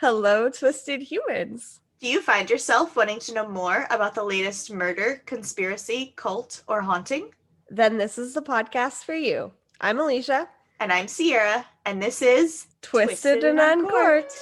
Hello, twisted humans. Do you find yourself wanting to know more about the latest murder, conspiracy, cult, or haunting? Then this is the podcast for you. I'm Alecia. And I'm Sierra, and this is Twisted and Uncorked.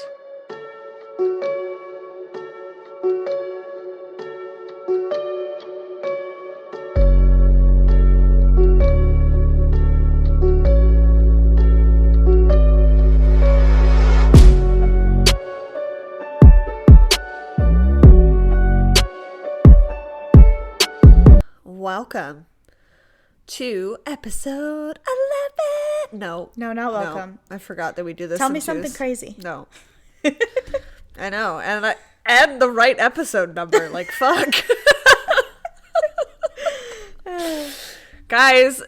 Welcome to episode 11. No, not welcome. I forgot that we do this. Tell me something crazy. No. I know. And the right episode number. Like, fuck. Guys,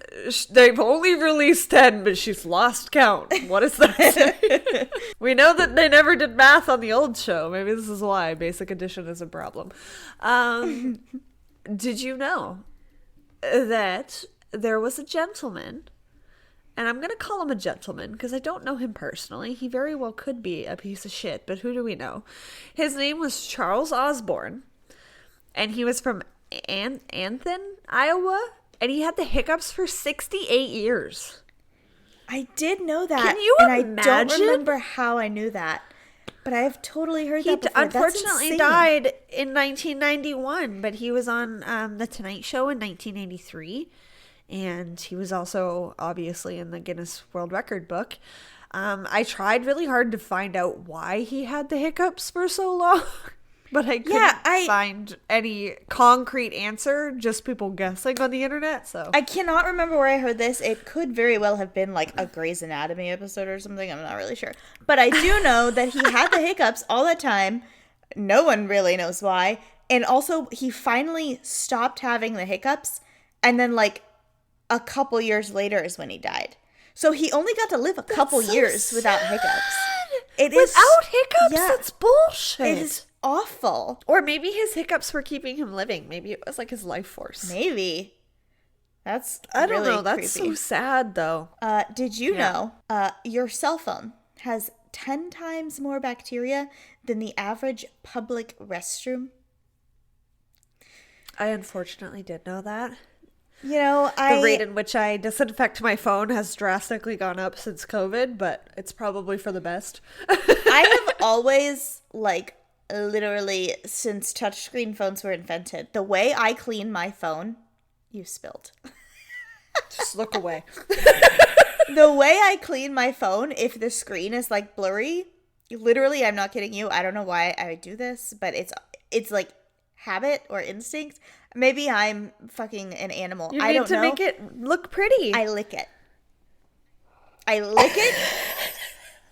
they've only released 10, but she's lost count. What is that? We know that they never did math on the old show. Maybe this is why basic addition is a problem. Did you know that there was a gentleman, and I'm going to call him a gentleman because I don't know him personally. He very well could be a piece of shit, but who do we know? His name was Charles Osborne, and he was from Anthony, Iowa, and he had the hiccups for 68 years. I did know that. Can you imagine? I don't remember how I knew that, but I have totally heard that before. Unfortunately died in 1991, but he was on The Tonight Show in 1983. And he was also obviously in the Guinness World Record book. I tried really hard to find out why he had the hiccups for so long, but I couldn't find any concrete answer, just people guessing on the internet. So I cannot remember where I heard this. It could very well have been like a Grey's Anatomy episode or something. I'm not really sure. But I do know that he had the hiccups all the time. No one really knows why. And also, he finally stopped having the hiccups. And then, like, a couple years later is when he died. So he only got to live a couple years without hiccups. Without hiccups? Yeah, that's bullshit. It is awful. Or maybe his hiccups were keeping him living. Maybe it was like his life force. Maybe. I don't really know. That's creepy. So sad, though. Did you know your cell phone has 10 times more bacteria than the average public restroom? I unfortunately did know that. You know, the rate in which I disinfect my phone has drastically gone up since COVID, but it's probably for the best. I have always, like, literally, since touchscreen phones were invented, the way I clean my phone, you spilled. Just look away. The way I clean my phone, if the screen is, like, blurry, literally, I'm not kidding you, I don't know why I do this, but it's like, habit or instinct. Maybe I'm fucking an animal. I don't know. You need to make it look pretty. I lick it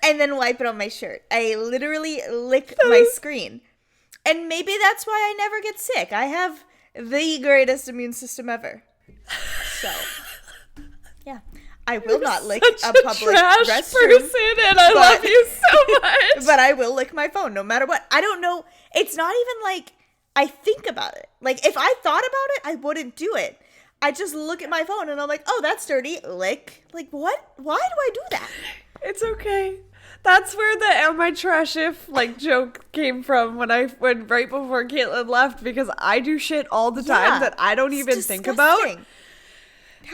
and then wipe it on my shirt. I literally lick my screen. And maybe that's why I never get sick. I have the greatest immune system ever. So, yeah. I will not lick a public restroom. Person, and I love you so much. But I will lick my phone no matter what. I don't know. It's not even like I think about it. Like, if I thought about it, I wouldn't do it. I just look at my phone and I'm like, oh, that's dirty. Lick. Like, what? Why do I do that? It's okay. That's where the "am I trash if" like joke came from when right before Caitlin left, because I do shit all the time that I don't even think about.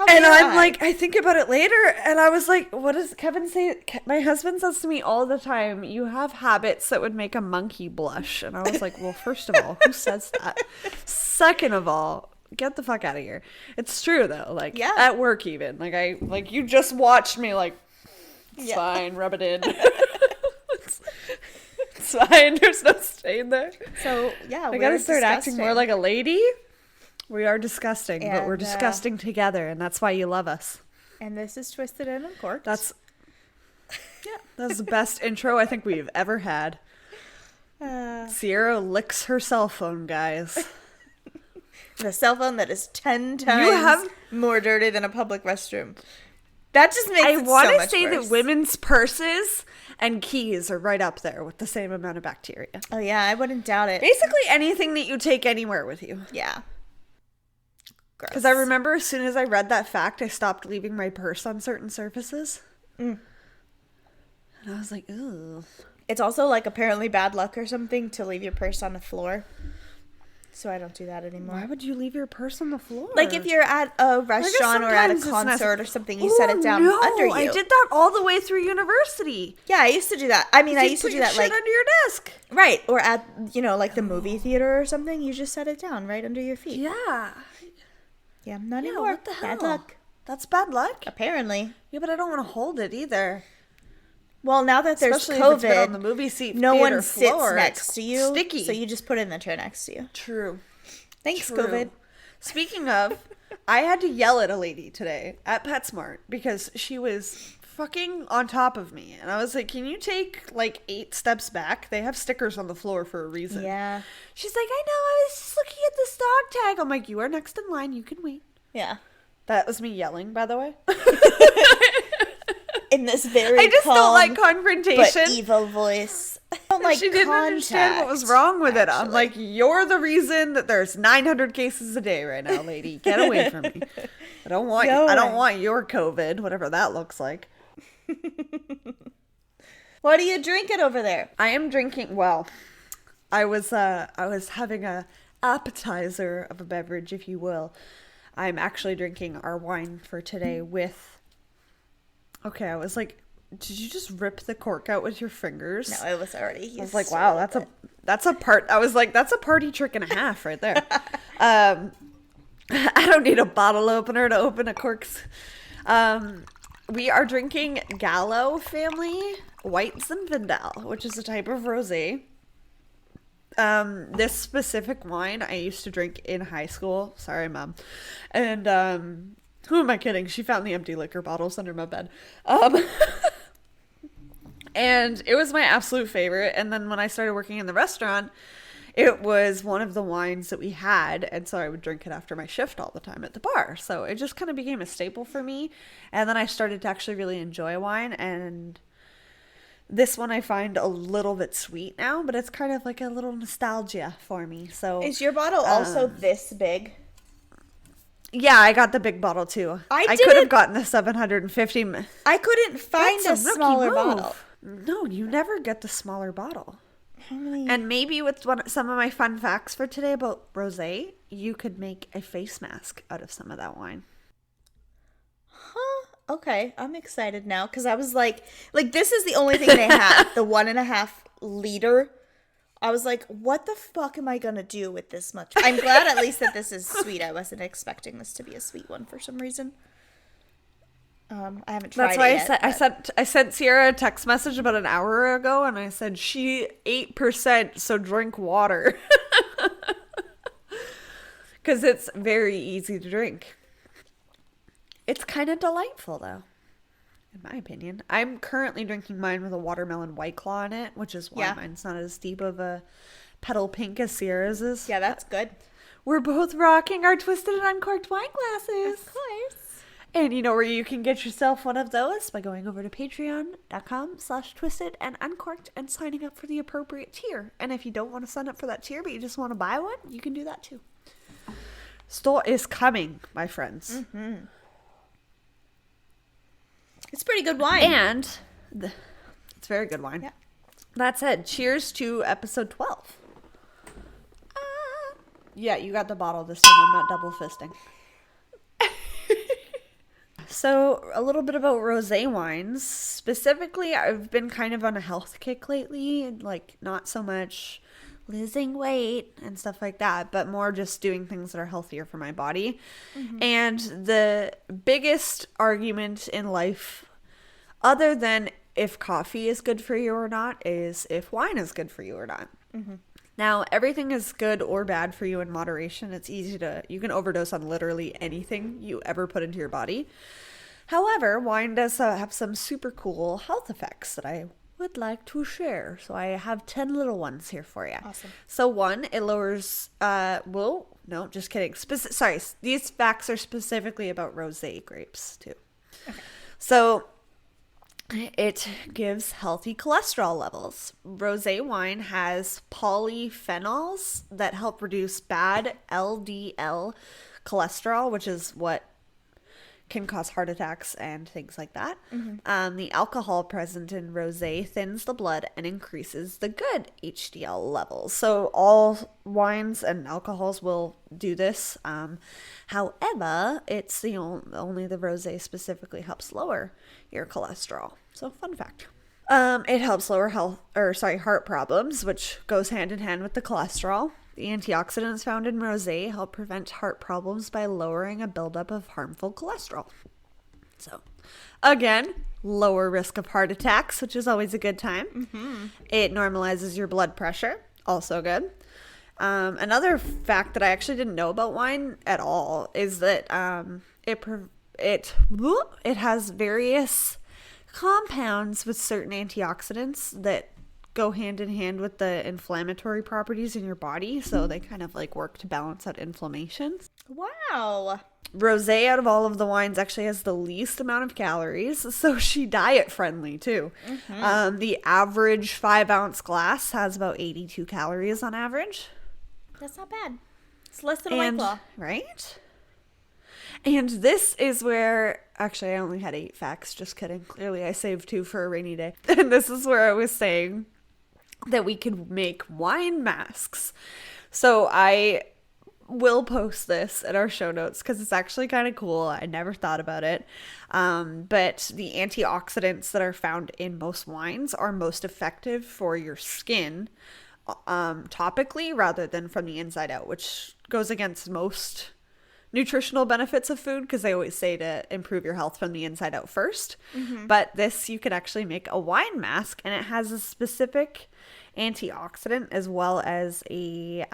And I'm like, I think about it later, and I was like, what does Kevin say? My husband says to me all the time, you have habits that would make a monkey blush. And I was like, well, first of all, who says that? Second of all, get the fuck out of here. It's true, though. Like, at work even. Like, you just watched me, like, it's fine, rub it in. It's fine, there's no stain there. So, yeah, I gotta start acting more like a lady. We are disgusting, but we're disgusting together, and that's why you love us. And this is Twisted and Uncorked. That's the best intro I think we've ever had. Sierra licks her cell phone, guys. The cell phone that is 10 times more dirty than a public restroom. That just makes it so much worse. I want to say that women's purses and keys are right up there with the same amount of bacteria. Oh, yeah, I wouldn't doubt it. Basically anything that you take anywhere with you. Yeah. Because I remember as soon as I read that fact, I stopped leaving my purse on certain surfaces. And I was like, ooh. It's also like apparently bad luck or something to leave your purse on the floor. So I don't do that anymore. Why would you leave your purse on the floor? Like if you're at a restaurant or at a concert or something, you set it down under you. I did that all the way through university. Yeah, I used to do that. I mean, I used to do that like under your desk. Right, or at, you know, like the movie theater or something, you just set it down right under your feet. Yeah. Yeah, not anymore. What the hell? Bad luck. That's bad luck? Apparently. Yeah, but I don't want to hold it either. Well, now that there's Especially COVID, if it's been on the movie seat, no one sits floor, next to you. Sticky. So you just put it in the chair next to you. True. Thanks, True. COVID. Speaking of, I had to yell at a lady today at PetSmart because she was fucking on top of me. And I was like, can you take like 8 steps back? They have stickers on the floor for a reason. Yeah. She's like, I know, I was just looking at this dog tag. I'm like, you are next in line. You can wait. Yeah. That was me yelling, by the way. In this very I just calm, don't like confrontation. but evil voice. I don't like she didn't understand what was wrong with it. I'm like, you're the reason that there's 900 cases a day right now, lady. Get away from me. I don't want your COVID, whatever that looks like. What are you drinking over there? I am drinking, well, I was having a appetizer of a beverage, if you will. I'm actually drinking our wine for today with, okay, I was like, did you just rip the cork out with your fingers? No, it was already. I was like, wow, that's a party trick and a half right there. I don't need a bottle opener to open a corks. We are drinking Gallo Family White Zinfandel, which is a type of rosé. This specific wine I used to drink in high school. Sorry, Mom. And who am I kidding? She found the empty liquor bottles under my bed. And it was my absolute favorite. And then when I started working in the restaurant, it was one of the wines that we had. And so I would drink it after my shift all the time at the bar. So it just kind of became a staple for me. And then I started to actually really enjoy wine. And this one I find a little bit sweet now, but it's kind of like a little nostalgia for me. So is your bottle also this big? Yeah, I got the big bottle too. I could have gotten the 750. I couldn't find a smaller bottle. No, you never get the smaller bottle. Really? And maybe with some of my fun facts for today about rosé, you could make a face mask out of some of that wine. Huh? Okay, I'm excited now because I was like this is the only thing they have, the 1.5 liter. I was like, what the fuck am I gonna do with this much? I'm glad at least that this is sweet. I wasn't expecting this to be a sweet one for some reason. I haven't tried it yet. That's why I sent Sierra a text message about an hour ago, and I said she 8%, so drink water, because it's very easy to drink. It's kind of delightful, though, in my opinion. I'm currently drinking mine with a watermelon White Claw in it, which is why mine's not as deep of a petal pink as Sierra's is. Yeah, that's good. We're both rocking our twisted and uncorked wine glasses. Of course. And you know where you can get yourself one of those? By going over to patreon.com/twisted and uncorked and signing up for the appropriate tier. And if you don't want to sign up for that tier, but you just want to buy one, you can do that too. Store is coming, my friends. Mm-hmm. It's pretty good wine. And it's very good wine. Yeah. That said, cheers to episode 12. Yeah, you got the bottle this time. I'm not double fisting. So, a little bit about rosé wines. Specifically, I've been kind of on a health kick lately. Like, not so much losing weight and stuff like that, but more just doing things that are healthier for my body. Mm-hmm. And the biggest argument in life, other than if coffee is good for you or not, is if wine is good for you or not. Mm-hmm. Now, everything is good or bad for you in moderation. It's easy you can overdose on literally anything you ever put into your body. However, wine does have some super cool health effects that I would like to share. So I have 10 little ones here for you. Awesome. So one, it lowers, no, just kidding. Sorry, these facts are specifically about rosé grapes too. Okay. So it gives healthy cholesterol levels. Rosé wine has polyphenols that help reduce bad LDL cholesterol, which is what can cause heart attacks and things like that. The alcohol present in rosé thins the blood and increases the good HDL levels. So all wines and alcohols will do this. However, it's only the rosé specifically helps lower your cholesterol. So fun fact. It helps lower heart problems, which goes hand in hand with the cholesterol. The antioxidants found in rosé help prevent heart problems by lowering a buildup of harmful cholesterol. So, again, lower risk of heart attacks, which is always a good time. It normalizes your blood pressure, also good. Another fact that I actually didn't know about wine at all is that it has various compounds with certain antioxidants that go hand in hand with the inflammatory properties in your body, so they kind of like work to balance out inflammation. Wow. Rosé out of all of the wines actually has the least amount of calories, so she diet friendly too. The average 5-ounce glass has about 82 calories on average. That's not bad. It's less than a White Claw. Right? And this is where, actually I only had 8 facts, just kidding. Clearly I saved 2 for a rainy day. And this is where I was saying that we could make wine masks. So I will post this in our show notes because it's actually kind of cool. I never thought about it. But the antioxidants that are found in most wines are most effective for your skin topically rather than from the inside out, which goes against most nutritional benefits of food because they always say to improve your health from the inside out first. But this, you could actually make a wine mask, and it has a specific antioxidant as well as a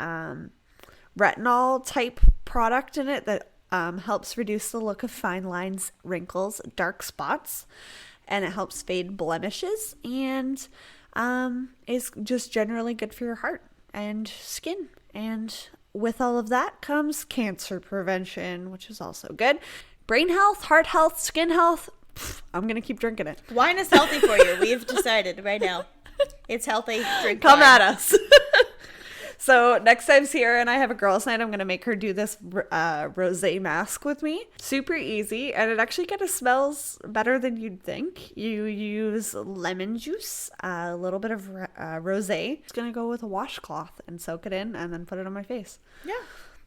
retinol type product in it that helps reduce the look of fine lines, wrinkles, dark spots, and it helps fade blemishes, and is just generally good for your heart and skin. And with all of that comes cancer prevention, which is also good. Brain health, heart health, skin health. I'm going to keep drinking it. Wine is healthy for you. We've decided right now. It's healthy. Drink Come wine. at us. So next time Sierra and I have a girls' night, I'm going to make her do this rosé mask with me. Super easy, and it actually kind of smells better than you'd think. You use lemon juice, a little bit of rosé. It's going to go with a washcloth and soak it in and then put it on my face. Yeah.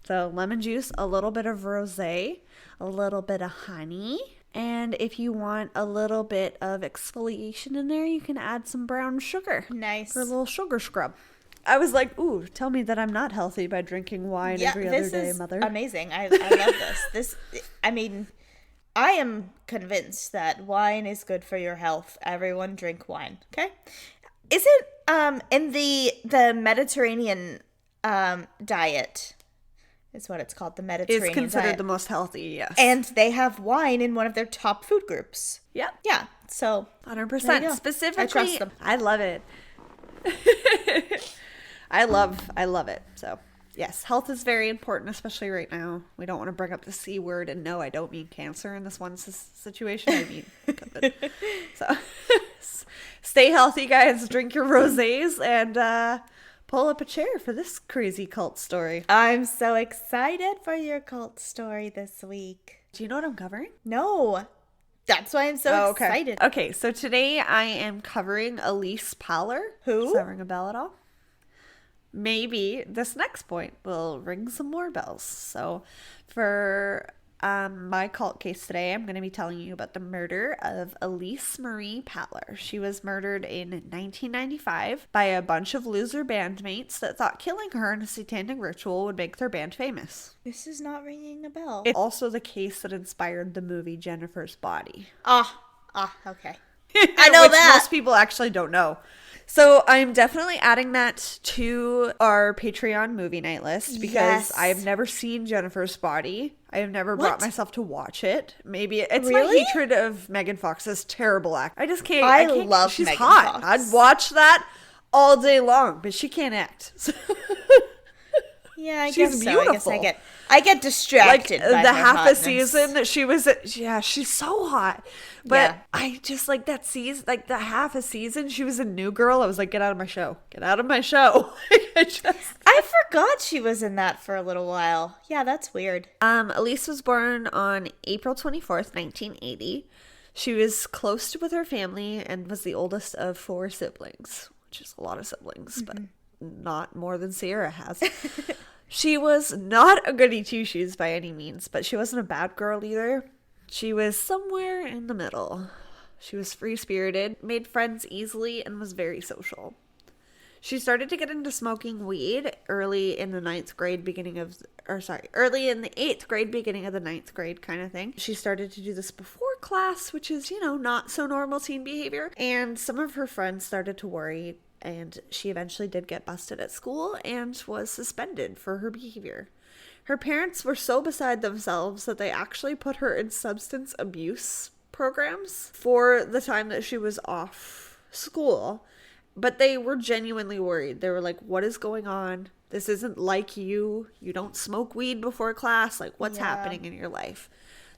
So lemon juice, a little bit of rosé, a little bit of honey. And if you want a little bit of exfoliation in there, you can add some brown sugar. Nice. For a little sugar scrub. I was like, ooh, tell me that I'm not healthy by drinking wine every other day, mother. Amazing. I love this. I am convinced that wine is good for your health. Everyone drink wine, okay? Is it in the Mediterranean diet? Is what it's called, the Mediterranean It's considered diet. the most healthy, yes. And they have wine in one of their top food groups. Yep. Yeah, so 100%. Specifically, I trust them. I love it. I love it. So, yes, health is very important, especially right now. We don't want to bring up the C word, and no, I don't mean cancer in this one situation. I mean COVID. So, stay healthy, guys. Drink your rosés and pull up a chair for this crazy cult story. I'm so excited for your cult story this week. Do you know what I'm covering? No. That's why I'm so excited. Okay, so today I am covering Elyse Pahler. Who? Does that ring a bell at all? Maybe this next point will ring some more bells. So for my cult case today, I'm going to be telling you about the murder of Elyse Marie Pahler. She was murdered in 1995 by a bunch of loser bandmates that thought killing her in a satanic ritual would make their band famous. This is not ringing a bell. It's also the case that inspired the movie Jennifer's Body. Okay. I know that. Most people actually don't know. So I'm definitely adding that to our Patreon movie night list because I have never seen Jennifer's Body. I have never brought myself to watch it. Maybe it's my hatred of Megan Fox's terrible act. I just can't. I love she's Megan hot. Fox. I'd watch that all day long, but she can't act. Yeah, I she's guess beautiful. So. I get distracted. Like by the her half hotness. a season that she was, she's so hot. But I just like that season, like the half a season she was a new girl. I was like, get out of my show. Get out of my show. I forgot she was in that for a little while. Yeah, that's weird. Elyse was born on April 24th, 1980. She was close with her family and was the oldest of 4 siblings, which is a lot of siblings, but not more than Sierra has. She was not a goody two-shoes by any means, but she wasn't a bad girl either. She was somewhere in the middle. She was free-spirited, made friends easily, and was very social. She started to get into smoking weed early in the 8th grade, beginning of the 9th grade kind of thing. She started to do this before class, which is, not so normal teen behavior. And some of her friends started to worry, and she eventually did get busted at school and was suspended for her behavior. Her parents were so beside themselves that they actually put her in substance abuse programs for the time that she was off school. But they were genuinely worried. They were like, what is going on? This isn't like you. You don't smoke weed before class. Like, what's happening in your life?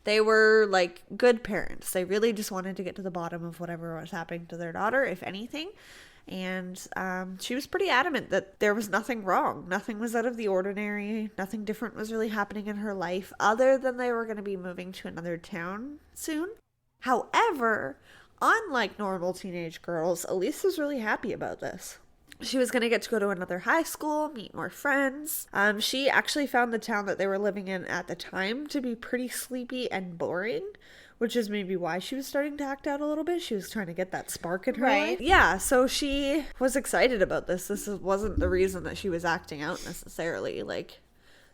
They were like good parents. They really just wanted to get to the bottom of whatever was happening to their daughter, if anything. And she was pretty adamant that there was nothing wrong. Nothing was out of the ordinary. Nothing different was really happening in her life other than they were going to be moving to another town soon. However, unlike normal teenage girls, Elyse was really happy about this. She was going to get to go to another high school, meet more friends. She actually found the town that they were living in at the time to be pretty sleepy and boring, which is maybe why she was starting to act out a little bit. She was trying to get that spark in her life. Yeah, so she was excited about this. This wasn't the reason that she was acting out necessarily. Like,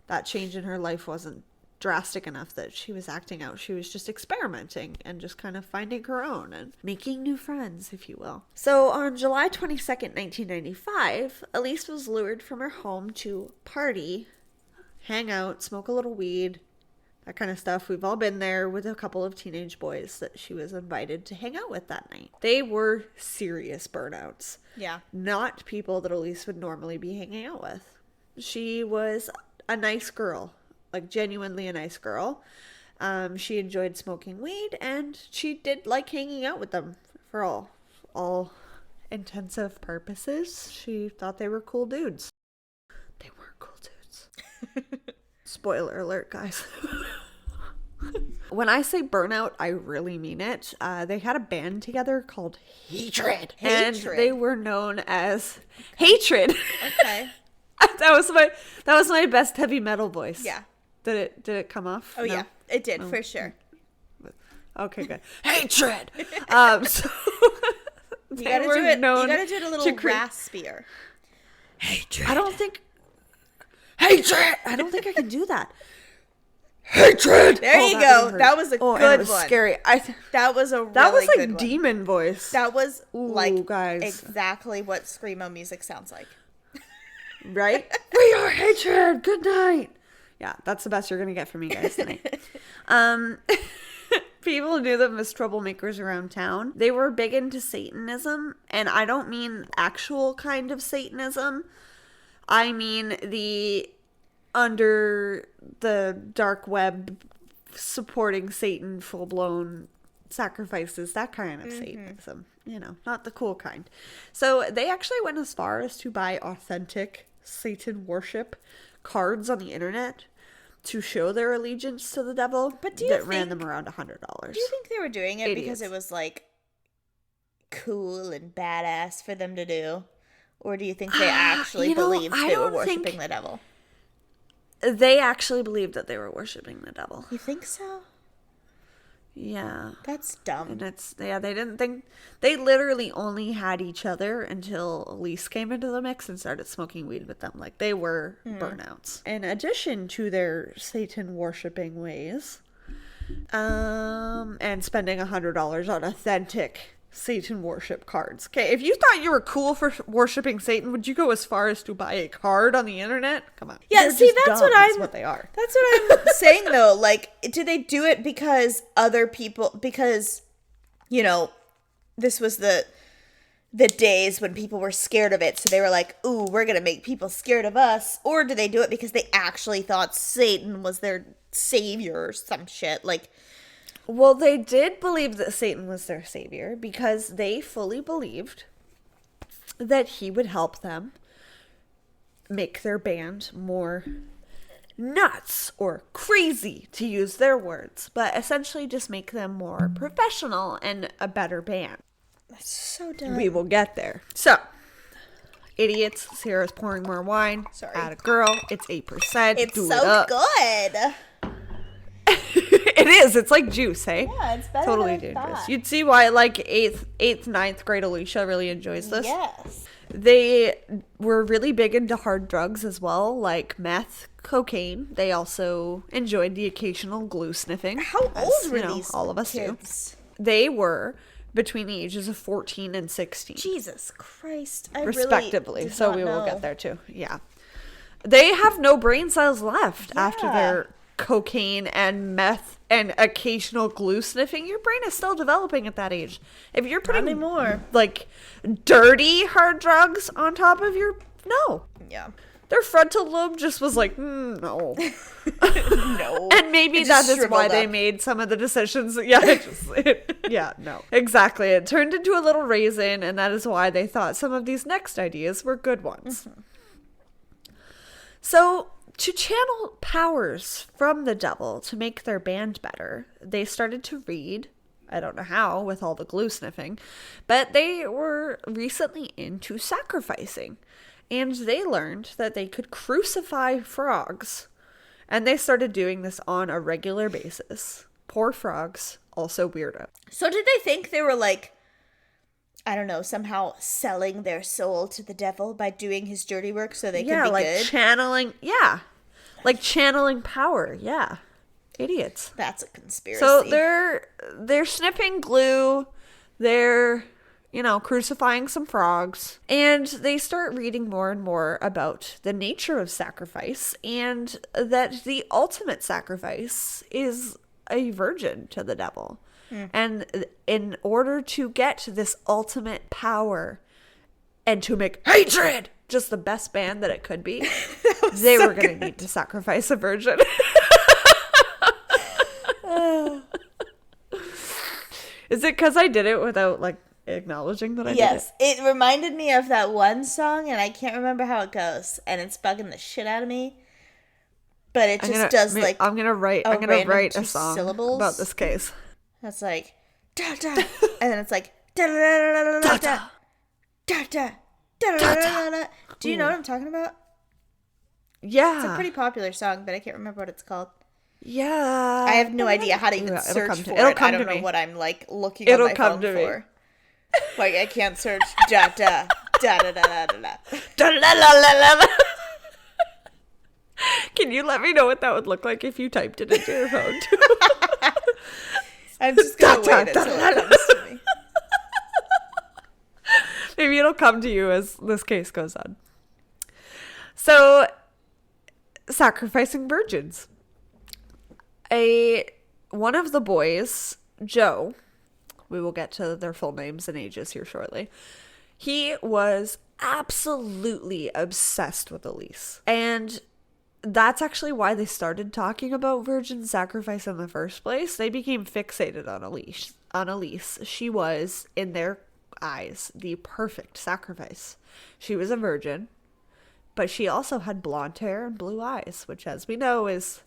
that change in her life wasn't drastic enough that she was acting out. She was just experimenting and just kind of finding her own and making new friends, if you will. So on July 22nd, 1995, Elyse was lured from her home to party, hang out, smoke a little weed, that kind of stuff. We've all been there with a couple of teenage boys that she was invited to hang out with that night. They were serious burnouts. Yeah. Not people that Elyse would normally be hanging out with. She was a nice girl. Like, genuinely a nice girl. She enjoyed smoking weed, and she did like hanging out with them for all intensive purposes. She thought they were cool dudes. They weren't cool dudes. Spoiler alert, guys. When I say burnout, I really mean it. They had a band together called Hatred. And they were known as Hatred. Okay. That was my best heavy metal voice. Yeah. Did it come off? Oh, no? Yeah, it did, for sure. Okay, good. Hatred! So you gotta do it a little raspier. Hatred. I don't think I can do that. Hatred! There you go. That was a good one. It was one. Scary. That was a really that was like good demon one. voice. That was guys. exactly what Screamo music sounds like. Right? We are Hatred! Good night! Yeah, that's the best you're going to get from me guys tonight. People knew them as troublemakers around town. They were big into Satanism, and I don't mean actual kind of Satanism. I mean the under the dark web supporting Satan, full-blown sacrifices, that kind of Satanism. Not the cool kind. So they actually went as far as to buy authentic Satan worship cards on the internet to show their allegiance to the devil. But ran them around $100. Do you think they were doing it because it was like cool and badass for them to do, or do you think they actually believed they were worshiping the devil? They actually believed that they were worshiping the devil. You think so? Yeah. That's dumb. And they didn't think, they literally only had each other until Elyse came into the mix and started smoking weed with them. Like, they were burnouts. In addition to their Satan worshipping ways, and spending $100 on authentic Satan worship cards. Okay, if you thought you were cool for worshiping Satan, would you go as far as to buy a card on the internet? Come on. Yeah, see, that's what they are. That's what I'm saying, though. Like, did they do it because this was the days when people were scared of it, so they were like, ooh, we're gonna make people scared of us? Or do they do it because they actually thought Satan was their savior or some shit? Like, Well, they did believe that Satan was their savior because they fully believed that he would help them make their band more nuts or crazy, to use their words, but essentially just make them more professional and a better band. That's so dumb. We will get there. So, idiots. Sarah's pouring more wine. Sorry. Add a girl. It's 8%. It's Do so it up. good. It is. It's like juice, hey? Yeah, it's better Totally than I dangerous. thought. You'd see why, like, 8th, 9th grade Alecia really enjoys this. Yes. They were really big into hard drugs as well, like meth, cocaine. They also enjoyed the occasional glue sniffing. How old were these all of us kids? do. They were between the ages of 14 and 16. Jesus Christ. Respectively. Really So we will get there too. Yeah. They have no brain cells left after their cocaine and meth and occasional glue sniffing. Your brain is still developing at that age. If you're putting anymore. like dirty hard drugs on top of your Yeah. their frontal lobe just was like no. No. And maybe It that just is why shriveled they up. made some of the decisions. Yeah, no. Exactly. It turned into a little raisin, and that is why they thought some of these next ideas were good ones. Mm-hmm. So, to channel powers from the devil to make their band better, they started to read. I don't know how with all the glue sniffing, but they were recently into sacrificing. And they learned that they could crucify frogs. And they started doing this on a regular basis. Poor frogs, also weirdo. So did they think they were like, I don't know, somehow selling their soul to the devil by doing his dirty work so they could be like good? channeling. Yeah. Like channeling power. Yeah. Idiots. That's a conspiracy. So they're sniffing glue. They're, crucifying some frogs. And they start reading more and more about the nature of sacrifice and that the ultimate sacrifice is a virgin to the devil. And in order to get this ultimate power and to make hatred just the best band that it could be, they were going to need to sacrifice a virgin. Is it because I did it without, acknowledging that I did it? Yes, it reminded me of that one song, and I can't remember how it goes, and it's bugging the shit out of me. But it just I'm gonna write a song syllables. about this case. That's like da da, and then it's like da da da da da da da da da da. Do you know what I'm talking about? Yeah, It's a pretty popular song, but I can't remember what it's called. Yeah, I have no idea how to even search for it. I don't know what I'm looking on my phone for. Like I can't search da da da da da da da da la la la. Can you let me know what that would look like if you typed it into your phone? I'm just gonna wait until it comes to me. Maybe it'll come to you as this case goes on. So, sacrificing virgins. One of the boys, Joe, we will get to their full names and ages here shortly. He was absolutely obsessed with Elyse. And that's actually why they started talking about virgin sacrifice in the first place. They became fixated on Elyse. She was, in their eyes, the perfect sacrifice. She was a virgin, but she also had blonde hair and blue eyes, which, as we know, is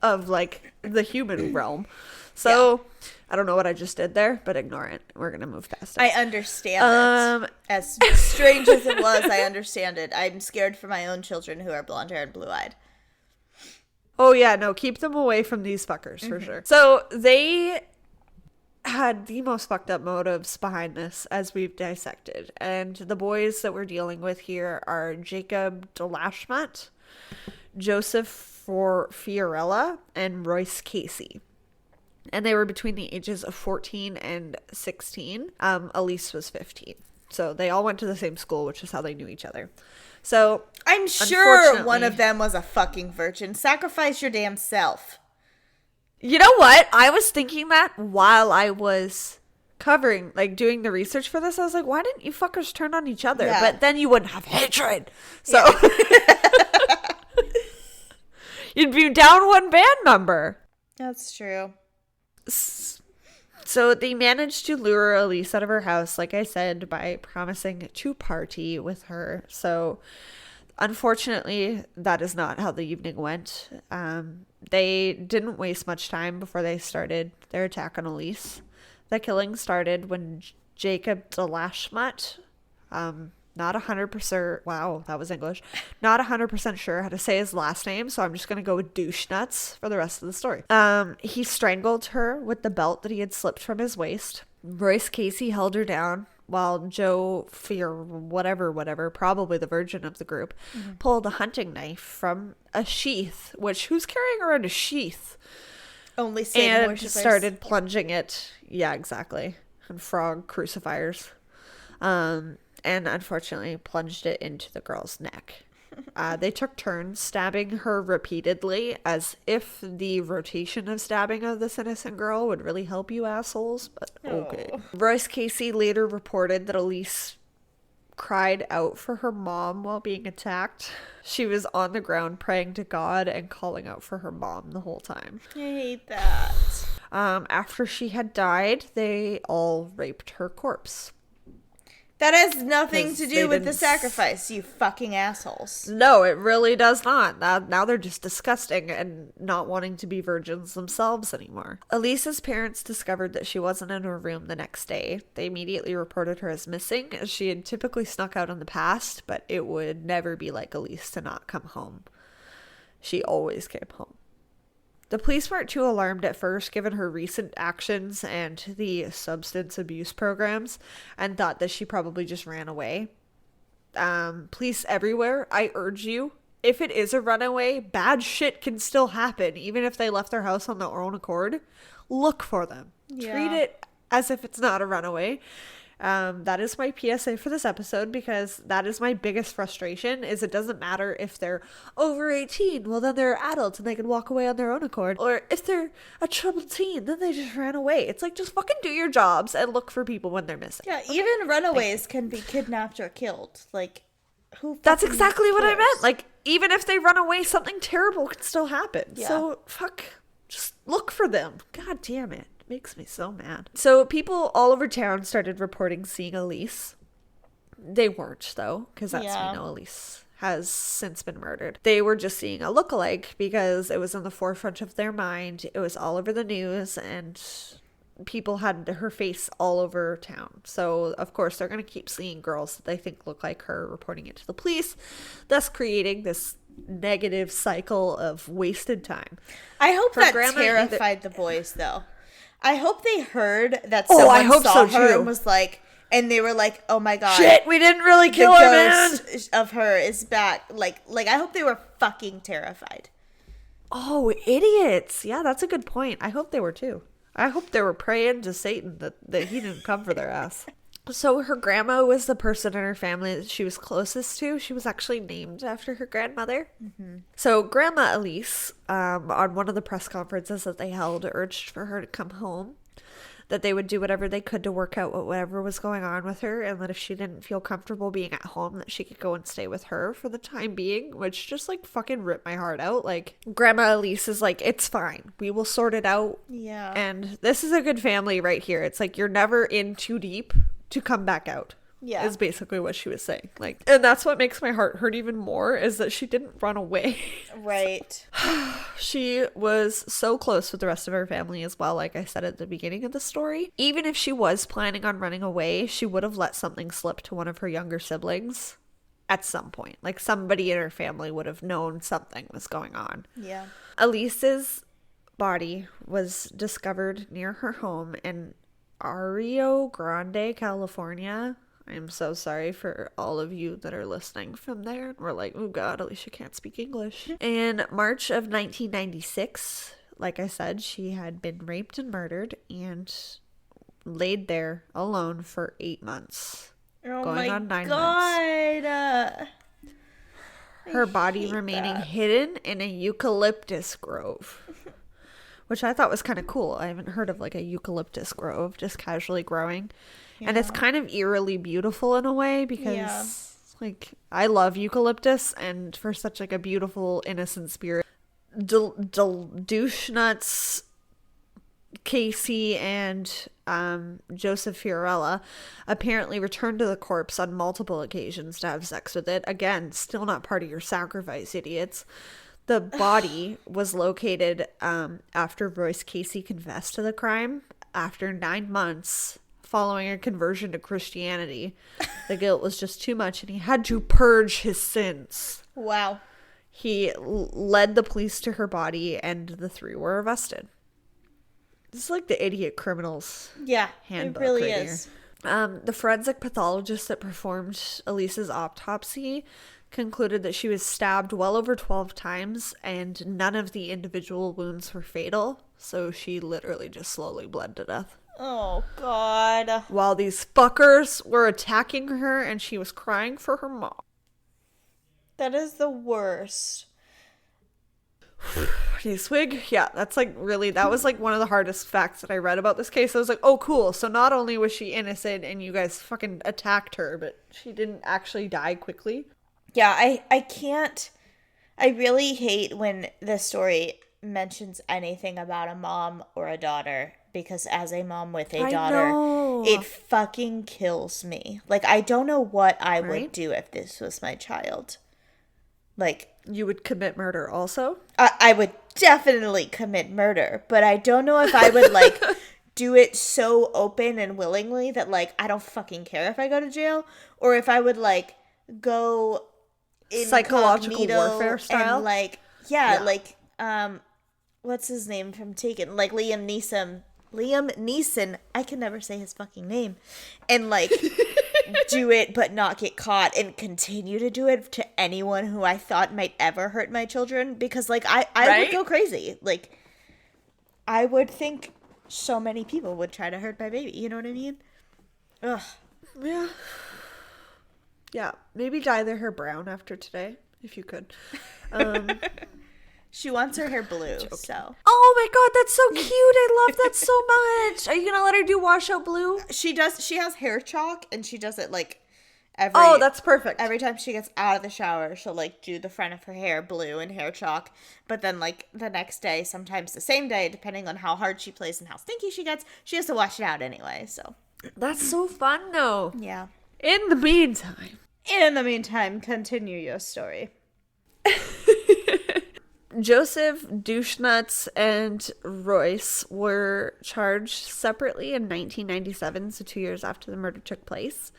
of the human realm. So I don't know what I just did there, but ignore it. We're gonna move past it. I understand it. As strange as it was, I understand it. I'm scared for my own children who are blonde haired and blue eyed. Oh yeah, no, keep them away from these fuckers for sure. So they had the most fucked up motives behind this, as we've dissected. And the boys that we're dealing with here are Jacob Delashmat, Joseph Fiorella, and Royce Casey. And they were between the ages of 14 and 16. Elyse was 15. So they all went to the same school, which is how they knew each other. So I'm sure one of them was a fucking virgin. Sacrifice your damn self. You know what? I was thinking that while I was covering, doing the research for this. I was like, why didn't you fuckers turn on each other? Yeah. But then you wouldn't have hatred. So you'd be down one band member. That's true. So they managed to lure Elyse out of her house, like I said, by promising to party with her. So unfortunately, that is not how the evening went. They didn't waste much time before they started their attack on Elyse. The killing started when Jacob Delashmutt, not 100%, wow, that was English, not 100% sure how to say his last name, so I'm just going to go with douche nuts for the rest of the story. He strangled her with the belt that he had slipped from his waist. Royce Casey held her down while Joe Fear, whatever, probably the virgin of the group, pulled a hunting knife from a sheath, which, who's carrying around a sheath? Only Satan And worshippers. started plunging it. Yeah, exactly. And frog crucifiers. And unfortunately plunged it into the girl's neck. They took turns stabbing her repeatedly, as if the rotation of stabbing of this innocent girl would really help you assholes, but okay. Royce Casey later reported that Elyse cried out for her mom while being attacked. She was on the ground praying to God and calling out for her mom the whole time. I hate that. After she had died, they all raped her corpse. That has nothing 'Cause to they do with the didn't sacrifice, you fucking assholes. No, it really does not. Now they're just disgusting and not wanting to be virgins themselves anymore. Elise's parents discovered that she wasn't in her room the next day. They immediately reported her as missing, as she had typically snuck out in the past, but it would never be like Elyse to not come home. She always came home. The police weren't too alarmed at first, given her recent actions and the substance abuse programs, and thought that she probably just ran away. Police everywhere, I urge you, if it is a runaway, bad shit can still happen, even if they left their house on their own accord. Look for them. Yeah. Treat it as if it's not a runaway. That is my PSA for this episode, because that is my biggest frustration, is it doesn't matter if they're over 18, well then they're adults and they can walk away on their own accord, or if they're a troubled teen, then they just ran away. It's like, just fucking do your jobs and look for people when they're missing. Yeah, even runaways can be kidnapped or killed. Like, who That's fucking exactly what I cares? meant. Like, even if they run away, something terrible can still happen. Yeah. So, fuck, just look for them. God damn it. Makes me so mad. So people all over town started reporting seeing Elyse. They weren't, though, because that's Yeah. we know Elyse has since been murdered. They were just seeing a lookalike because it was in the forefront of their mind. It was all over the news, and people had her face all over town. So, of course, they're going to keep seeing girls that they think look like her, reporting it to the police, thus creating this negative cycle of wasted time. I hope Her that grandma terrified the boys, though. I hope they heard that Oh, someone I hope saw so, her too. and was like, and they were like, "Oh my god, Shit, we didn't really the kill her, man. ghost of her is back!" Like I hope they were fucking terrified. Oh, idiots. Yeah, that's a good point. I hope they were too. I hope they were praying to Satan that he didn't come for their ass. So her grandma was the person in her family that she was closest to. She was actually named after her grandmother. So Grandma Elyse, on one of the press conferences that they held, urged for her to come home, that they would do whatever they could to work out whatever was going on with her, and that if she didn't feel comfortable being at home, that she could go and stay with her for the time being, which just like fucking ripped my heart out. Like, Grandma Elyse is like, it's fine, we will sort it out. Yeah. And this is a good family right here. It's like, you're never in too deep to come back out. Yeah. Is basically what she was saying. Like, and that's what makes my heart hurt even more, is that she didn't run away. Right. She was so close with the rest of her family as well, like I said at the beginning of the story. Even if she was planning on running away, she would have let something slip to one of her younger siblings at some point. Like, somebody in her family would have known something was going on. Yeah. Elise's body was discovered near her home in Rio Grande, California. I'm so sorry for all of you that are listening from there. We're like, oh God, Alicia can't speak English. In March of 1996, like I said, she had been raped and murdered and laid there alone for 8 months. Oh Going my on 9 god. Her body remaining hidden in a eucalyptus grove. Which I thought was kind of cool. I haven't heard of like a eucalyptus grove just casually growing. Yeah. And it's kind of eerily beautiful in a way, because like, I love eucalyptus, and for such like a beautiful, innocent spirit, douche nuts Casey and Joseph Fiorella apparently returned to the corpse on multiple occasions to have sex with it. Again, still not part of your sacrifice, idiots. The body was located after Royce Casey confessed to the crime after 9 months following a conversion to Christianity. The guilt was just too much and he had to purge his sins. Wow. He led the police to her body and the 3 were arrested. This is like the idiot criminals. Yeah, handbook it really right is. The forensic pathologist that performed Elise's autopsy concluded that she was stabbed well over 12 times and none of the individual wounds were fatal. So she literally just slowly bled to death. Oh, God. While these fuckers were attacking her and she was crying for her mom. That is the worst. Okay, swig. Yeah, that's like really, that was like one of the hardest facts that I read about this case. I was like, oh, cool. So not only was she innocent and you guys fucking attacked her, but she didn't actually die quickly. Yeah, I can't. I really hate when the story mentions anything about a mom or a daughter, because as a mom with a daughter, it fucking kills me. Like, I don't know what I would do if this was my child. Like, you would commit murder also? I would definitely commit murder, but I don't know if I would, like, do it so open and willingly that, like, I don't fucking care if I go to jail, or if I would, like, go psychological warfare style, and, like, like, what's his name from Taken? Like, Liam Neeson, I can never say his fucking name, and, like, do it but not get caught and continue to do it to anyone who I thought might ever hurt my children, because, like, I would go crazy. Like, I would think so many people would try to hurt my baby, you know what I mean? Ugh. Yeah, maybe dye their hair brown after today, if you could. She wants her hair blue, so. Oh my god, that's so cute. I love that so much. Are you gonna let her do washout blue? She does. She has hair chalk, and she does it, like, Oh, that's perfect. Every time she gets out of the shower, she'll, like, do the front of her hair blue and hair chalk. But then, like, the next day, sometimes the same day, depending on how hard she plays and how stinky she gets, she has to wash it out anyway, so. That's so fun, though. Yeah. In the meantime, continue your story. Joseph Douchenuts and Royce were charged separately in 1997, so 2 years after the murder took place.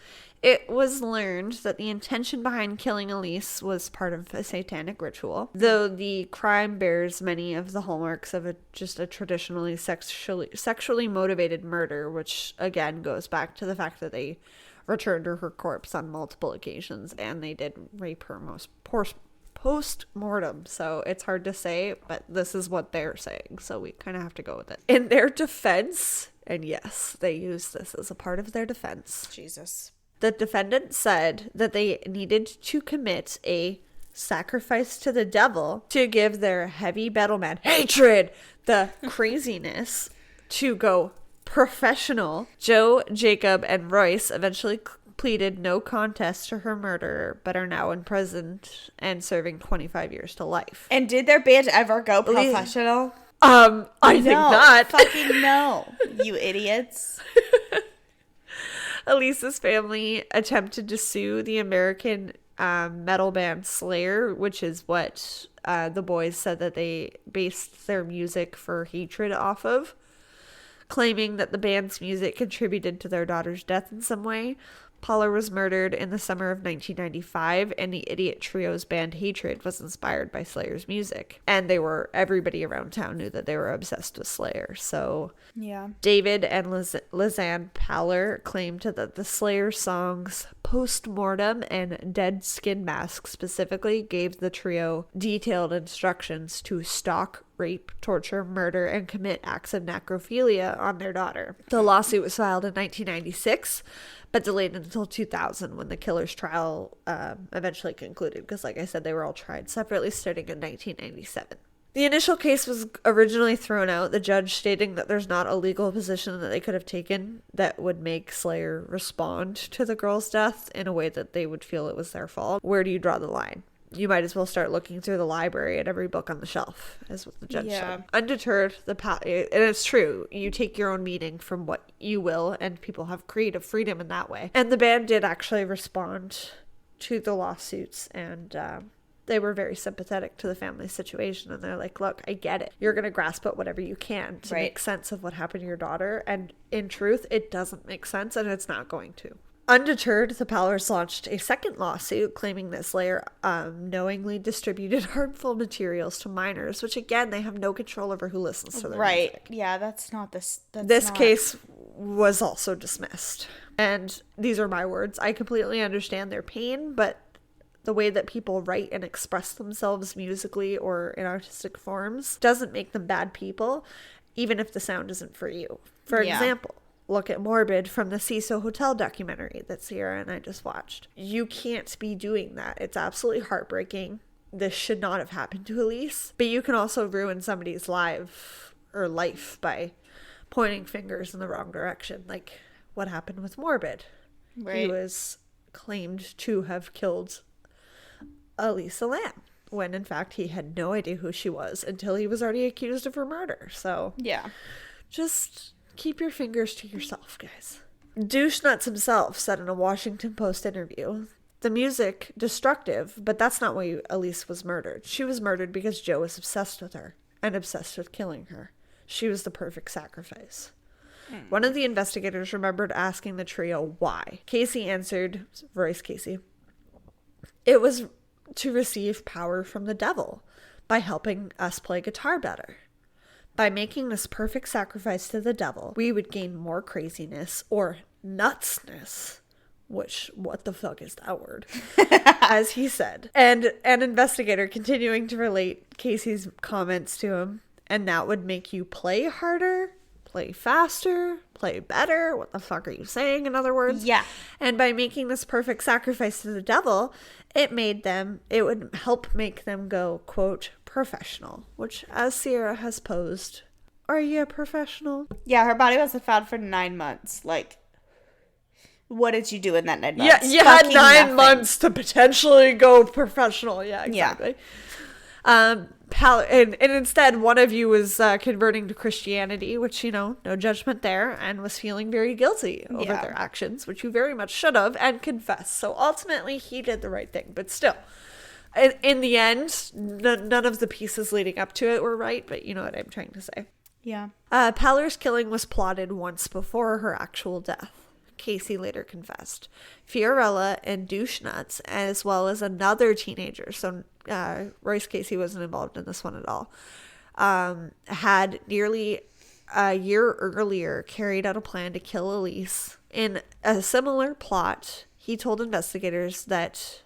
It was learned that the intention behind killing Elyse was part of a satanic ritual, though the crime bears many of the hallmarks of a traditionally sexually motivated murder, which again goes back to the fact that they returned her corpse on multiple occasions and they did rape her post-mortem, so it's hard to say, but this is what they're saying, so we kind of have to go with it. In their defense, and yes, they use this as a part of their defense. Jesus. The defendant said that they needed to commit a sacrifice to the devil to give their heavy metal man hatred the craziness to go professional. Joe, Jacob, and Royce eventually pleaded no contest to her murder, but are now imprisoned and serving 25 years to life. And did their band ever go professional? I think not. Fucking no, you idiots. Elise's family attempted to sue the American metal band Slayer, which is what the boys said that they based their music for hatred off of, claiming that the band's music contributed to their daughter's death in some way. Pahler was murdered in the summer of 1995, and the Idiot Trio's band Hatred was inspired by Slayer's music. And everybody around town knew that they were obsessed with Slayer. So yeah. David and Elyse Pahler claimed that the Slayer songs Postmortem and Dead Skin Mask specifically gave the trio detailed instructions to stalk, rape, torture, murder, and commit acts of necrophilia on their daughter. The lawsuit was filed in 1996, but delayed until 2000 when the killer's trial eventually concluded, because like I said, they were all tried separately starting in 1997. The initial case was originally thrown out, the judge stating that there's not a legal position that they could have taken that would make Slayer respond to the girl's death in a way that they would feel it was their fault. Where do you draw the line? You might as well start looking through the library at every book on the shelf, is what the judge said. Undeterred, and it's true, you take your own meaning from what you will, and people have creative freedom in that way. And the band did actually respond to the lawsuits, and they were very sympathetic to the family's situation, and they're like, look, I get it. You're going to grasp at whatever you can to make sense of what happened to your daughter, and in truth, it doesn't make sense, and it's not going to. Undeterred, the Pahlers launched a second lawsuit claiming that Slayer knowingly distributed harmful materials to minors, which again, they have no control over who listens to their music. Yeah, that's not this. This case was also dismissed. And these are my words. I completely understand their pain, but the way that people write and express themselves musically or in artistic forms doesn't make them bad people, even if the sound isn't for you. For example, look at Morbid from the Cecil Hotel documentary that Sierra and I just watched. You can't be doing that. It's absolutely heartbreaking. This should not have happened to Elyse. But you can also ruin somebody's life by pointing fingers in the wrong direction. Like what happened with Morbid. He was claimed to have killed Alecia Lamb, when in fact he had no idea who she was until he was already accused of her murder. So just keep your fingers to yourself, guys. Douche Nuts himself said in a Washington Post interview, the music destructive, but that's not why Elyse was murdered. She was murdered because Joe was obsessed with her and obsessed with killing her. She was the perfect sacrifice. One of the investigators remembered asking the trio why. Casey answered, Royce Casey, it was to receive power from the devil by helping us play guitar better. By making this perfect sacrifice to the devil, we would gain more craziness or nutsness, which, what the fuck is that word? As he said. And an investigator continuing to relate Casey's comments to him, and that would make you play harder, play faster, play better. What the fuck are you saying, in other words? Yeah. And by making this perfect sacrifice to the devil, it would help make them go, quote, professional, which, as Sierra has posed, are you a professional? Yeah, her body wasn't found for 9 months. Like, what did you do in that 9 months? Yeah, you had 9 months to potentially go professional. Yeah, exactly. Yeah. And instead, one of you was converting to Christianity, which, no judgment there, and was feeling very guilty over their actions, which you very much should have, and confessed. So ultimately, he did the right thing, but still. In the end, none of the pieces leading up to it were right, but you know what I'm trying to say. Yeah. Pahler's killing was plotted once before her actual death. Casey later confessed. Fiorella and Douche Nuts, as well as another teenager, so Royce Casey wasn't involved in this one at all, had nearly a year earlier carried out a plan to kill Elyse. In a similar plot, he told investigators that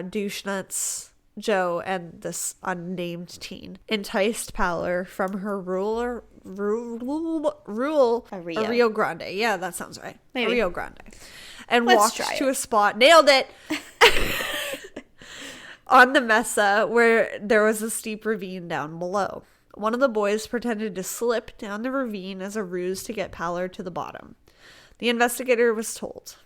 Douche Nuts, Joe, and this unnamed teen enticed Pahler from her rural Rio Grande. Yeah, that sounds right. Maybe. Rio Grande. And walked to a spot, nailed it, on the Mesa where there was a steep ravine down below. One of the boys pretended to slip down the ravine as a ruse to get Pahler to the bottom. The investigator was told.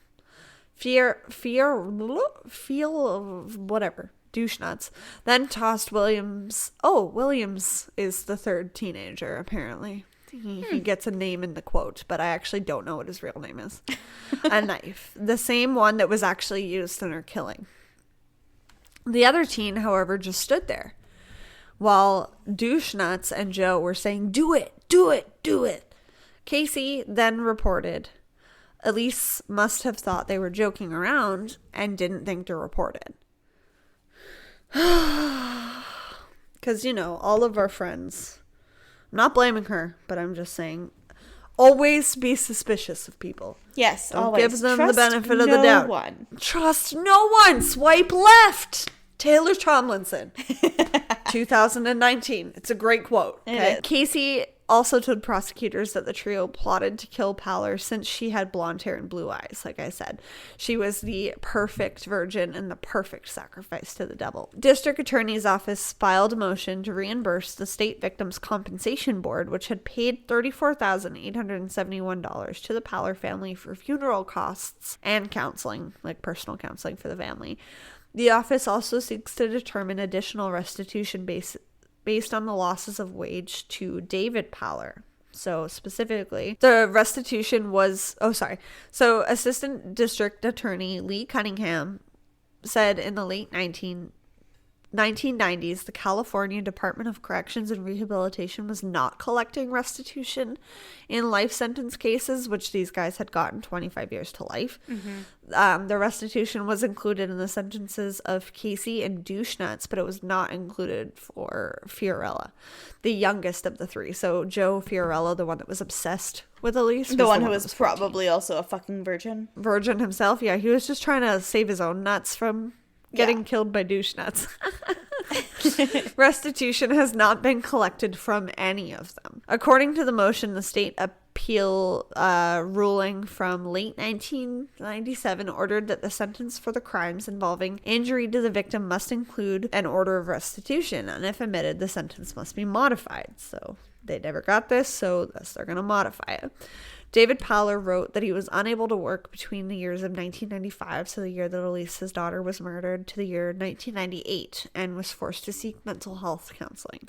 Douche Nuts, then tossed Williams. Oh, Williams is the third teenager, apparently. He gets a name in the quote, but I actually don't know what his real name is. A knife. The same one that was actually used in her killing. The other teen, however, just stood there, while Douche Nuts and Joe were saying, do it, do it, do it. Casey then reported, Elyse must have thought they were joking around and didn't think to report it. Because, all of our friends, I'm not blaming her, but I'm just saying, always be suspicious of people. Yes, Don't always. give them Trust the benefit of the doubt. No one. Trust no one. Swipe left. Taylor Tomlinson. 2019. It's a great quote. Okay? Casey also told prosecutors that the trio plotted to kill Pahler since she had blonde hair and blue eyes. Like I said, she was the perfect virgin and the perfect sacrifice to the devil. District Attorney's Office filed a motion to reimburse the State Victims Compensation Board, which had paid $34,871 to the Pahler family for funeral costs and counseling, like personal counseling for the family. The office also seeks to determine additional restitution based on the losses of wage to David Pahler. So specifically, the restitution was, So Assistant District Attorney Lee Cunningham said in the late 1990s, the California Department of Corrections and Rehabilitation was not collecting restitution in life sentence cases, which these guys had gotten 25 years to life. The restitution was included in the sentences of Casey and Douchenuts, but it was not included for Fiorella, the youngest of the three. So Joe Fiorella, the one that was obsessed with Elyse. The one who was probably also a fucking virgin. Virgin himself, yeah. He was just trying to save his own nuts from getting killed by douche nuts. Restitution has not been collected from any of them. According to the motion, the state appeal ruling from late 1997 ordered that the sentence for the crimes involving injury to the victim must include an order of restitution, and if omitted, the sentence must be modified. So they never got this, so thus they're going to modify it. David Pahler wrote that he was unable to work between the years of 1995, so the year that Elyse, his daughter, was murdered, to the year 1998, and was forced to seek mental health counseling.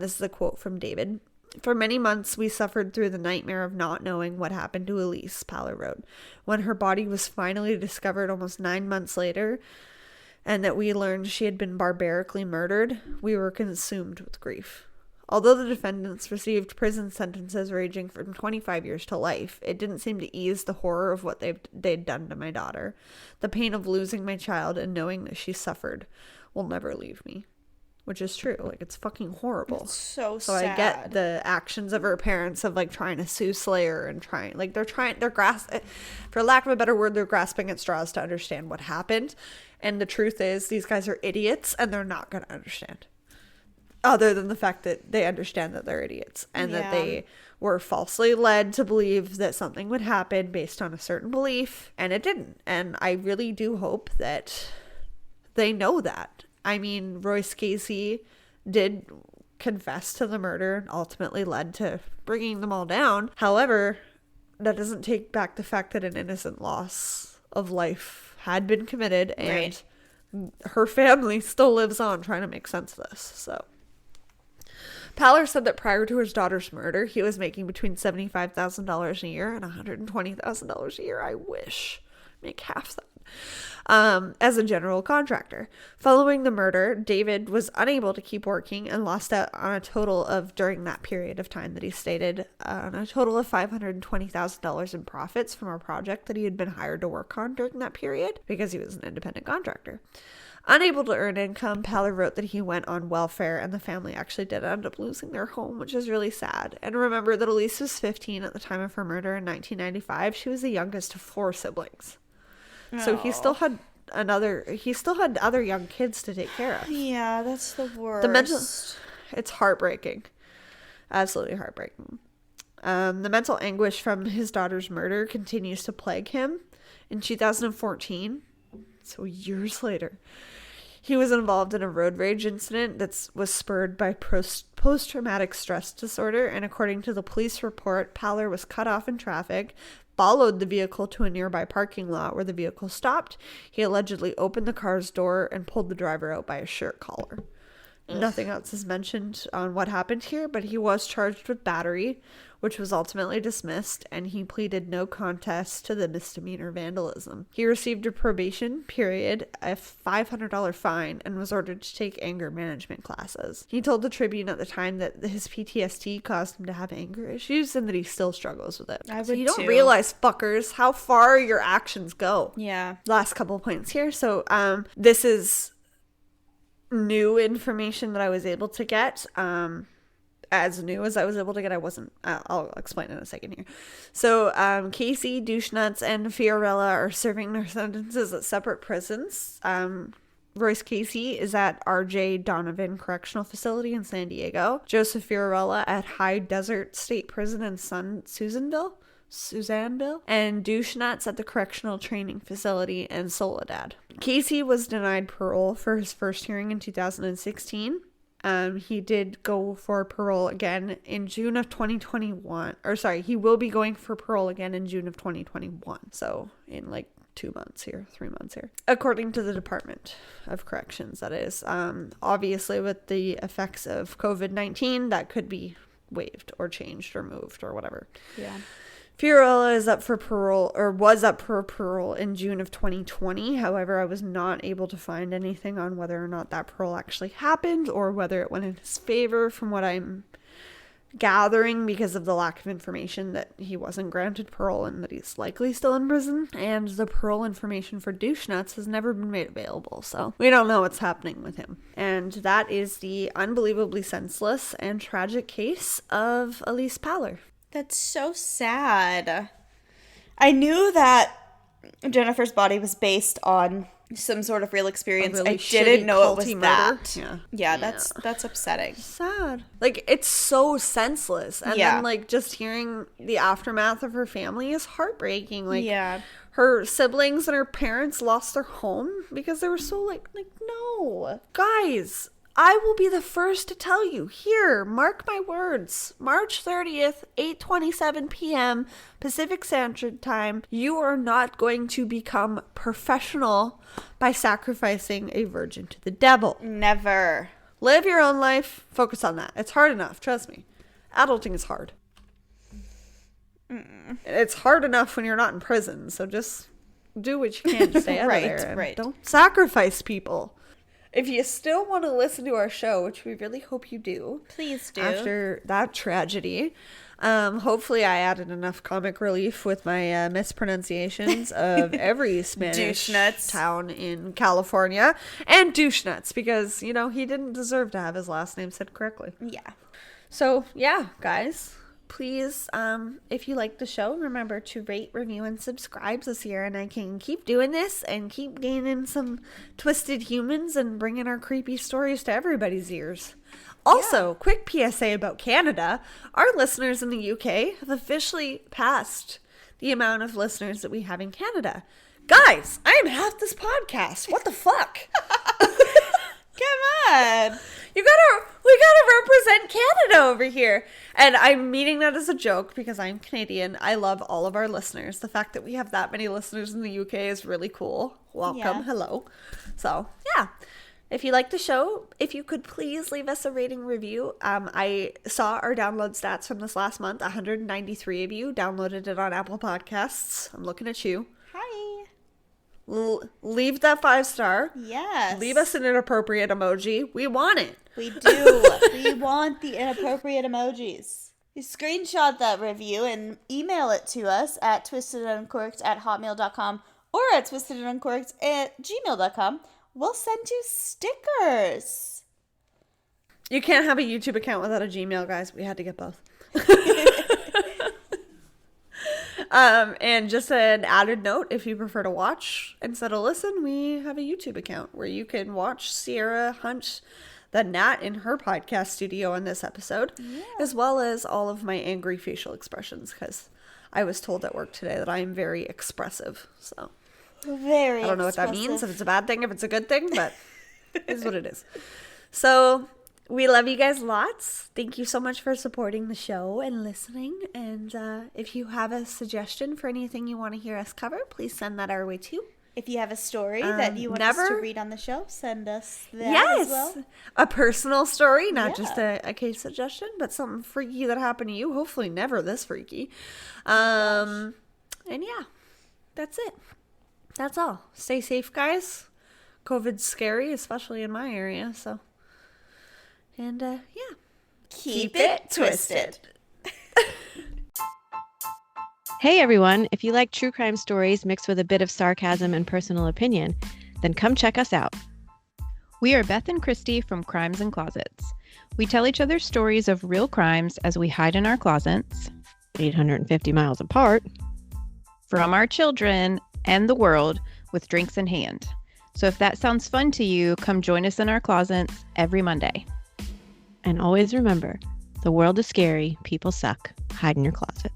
This is a quote from David. For many months, we suffered through the nightmare of not knowing what happened to Elyse, Pahler wrote. When her body was finally discovered almost 9 months later, and that we learned she had been barbarically murdered, we were consumed with grief. Although the defendants received prison sentences ranging from 25 years to life, it didn't seem to ease the horror of what they'd done to my daughter. The pain of losing my child and knowing that she suffered will never leave me. Which is true. Like, it's fucking horrible. It's so sad. So I get the actions of her parents of, like, trying to sue Slayer and for lack of a better word, they're grasping at straws to understand what happened. And the truth is, these guys are idiots and they're not going to understand. Other than the fact that they understand that they're idiots and that they were falsely led to believe that something would happen based on a certain belief, and it didn't. And I really do hope that they know that. I mean, Royce Casey did confess to the murder and ultimately led to bringing them all down. However, that doesn't take back the fact that an innocent loss of life had been committed, and her family still lives on trying to make sense of this. So Pahler said that prior to his daughter's murder, he was making between $75,000 a year and $120,000 a year. I wish. Make half that. As a general contractor. Following the murder, David was unable to keep working and lost out on a total of, during that period of time that he stated, on a total of $520,000 in profits from a project that he had been hired to work on during that period because he was an independent contractor. Unable to earn income, Pahler wrote that he went on welfare, and the family actually did end up losing their home, which is really sad. And remember that Elyse was 15 at the time of her murder in 1995. She was the youngest of 4 siblings. So he still had other young kids to take care of. Yeah, that's the worst. It's heartbreaking. Absolutely heartbreaking. The mental anguish from his daughter's murder continues to plague him. In 2014, so years later, he was involved in a road rage incident that was spurred by post-traumatic stress disorder, and according to the police report, Pahler was cut off in traffic, followed the vehicle to a nearby parking lot where the vehicle stopped. He allegedly opened the car's door and pulled the driver out by his shirt collar. Nothing else is mentioned on what happened here, but he was charged with battery, which was ultimately dismissed, and he pleaded no contest to the misdemeanor vandalism. He received a probation period, a $500 fine, and was ordered to take anger management classes. He told the Tribune at the time that his PTSD caused him to have anger issues and that he still struggles with it. So you don't realize, fuckers, how far your actions go. Yeah. Last couple points here. So this is new information that I was able to get. As new as I was able to get, I'll explain in a second here. So Casey, Douchenuts, and Fiorella are serving their sentences at separate prisons. Royce Casey is at R.J. Donovan Correctional Facility in San Diego. Joseph Fiorella at High Desert State Prison in Susanville, and Douchenuts at the Correctional Training Facility in Soledad. Casey was denied parole for his first hearing in 2016. He did go for parole again in June of 2021. He will be going for parole again in June of 2021. So in like 3 months here. According to the Department of Corrections, that is. Obviously, with the effects of COVID-19, that could be waived or changed or moved or whatever. Yeah. Fiorillo is up for parole, or was up for parole in June of 2020. However, I was not able to find anything on whether or not that parole actually happened or whether it went in his favor, from what I'm gathering, because of the lack of information that he wasn't granted parole and that he's likely still in prison. And the parole information for douche nuts has never been made available, so we don't know what's happening with him. And that is the unbelievably senseless and tragic case of Elyse Pahler. That's so sad. I knew that Jennifer's body was based on some sort of real experience. Really I didn't know it was murder. that. Yeah. Yeah, that's upsetting. Sad. Like, it's so senseless. And then, like, just hearing the aftermath of her family is heartbreaking. Like, her siblings and her parents lost their home because they were so, like, no. Guys, I will be the first to tell you. Here, mark my words. March 30th, 8:27 p.m. Pacific Standard Time. You are not going to become professional by sacrificing a virgin to the devil. Never. Live your own life. Focus on that. It's hard enough. Trust me. Adulting is hard. It's hard enough when you're not in prison. So just do what you can to stay out of there. Right. Don't sacrifice people. If you still want to listen to our show, which we really hope you do. Please do. After that tragedy. Hopefully I added enough comic relief with my mispronunciations of every Spanish town in California. And douche nuts, because, you know, he didn't deserve to have his last name said correctly. Yeah. So, yeah, guys. Please, if you like the show, remember to rate, review, and subscribe so Sierra and I can keep doing this and keep gaining some twisted humans and bringing our creepy stories to everybody's ears. Also, quick PSA about Canada. Our listeners in the UK have officially passed the amount of listeners that we have in Canada. Guys, I am half this podcast. What the fuck? Come on. We gotta represent Canada over here. And I'm meaning that as a joke because I'm Canadian. I love all of our listeners. The fact that we have that many listeners in the UK is really cool. Welcome. Yeah. Hello. So, yeah. If you like the show, if you could please leave us a rating review. I saw our download stats from this last month. 193 of you downloaded it on Apple Podcasts. I'm looking at you. Hi. Leave that 5-star. Yes. Leave us an inappropriate emoji. We want it. We do. We want the inappropriate emojis. You screenshot that review and email it to us at twistedanduncorked@hotmail.com or at twistedanduncorked@gmail.com. We'll send you stickers. You can't have a YouTube account without a Gmail, guys. We had to get both. And just an added note, if you prefer to watch instead of listen, we have a YouTube account where you can watch Sierra hunt the gnat in her podcast studio in this episode, as well as all of my angry facial expressions, because I was told at work today that I am very expressive. So very I don't know what that means, if it's a bad thing, if it's a good thing, but it is what it is. So we love you guys lots. Thank you so much for supporting the show and listening. And if you have a suggestion for anything you want to hear us cover, please send that our way too. If you have a story that you want us to read on the show, send us that as well. A personal story, not just a case suggestion, but something freaky that happened to you. Hopefully never this freaky. And yeah, that's it. That's all. Stay safe, guys. COVID's scary, especially in my area, so. And yeah. Keep it twisted. Hey everyone, if you like true crime stories mixed with a bit of sarcasm and personal opinion, then come check us out. We are Beth and Christy from Crimes and Closets. We tell each other stories of real crimes as we hide in our closets, 850 miles apart, from our children and the world with drinks in hand. So if that sounds fun to you, come join us in our closets every Monday. And always remember, the world is scary, people suck. Hide in your closet.